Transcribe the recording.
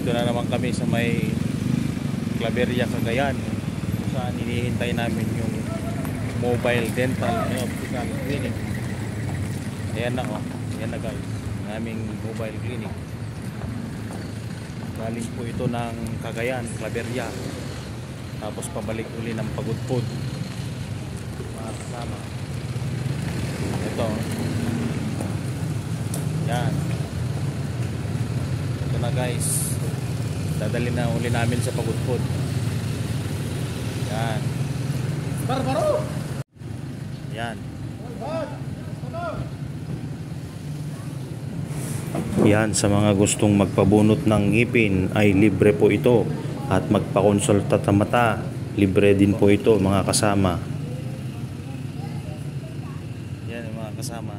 Dito na naman kami sa may Claveria, Cagayan, kung saan hinihintay namin yung mobile dental optical clinic. Ayan na, oh. Ayan na guys, naming mobile clinic. Galing po ito ng Cagayan, Claveria, tapos pabalik uli ng Pagudpud. Mga kasama ito, yan. Ito na guys, dadali na uli namin sa Pagudpud. Yan. Barbaro! Yan. Yan, sa mga gustong magpabunot ng ngipin ay libre po ito, at magpakonsulta sa mata libre din po ito mga kasama. Yan mga kasama.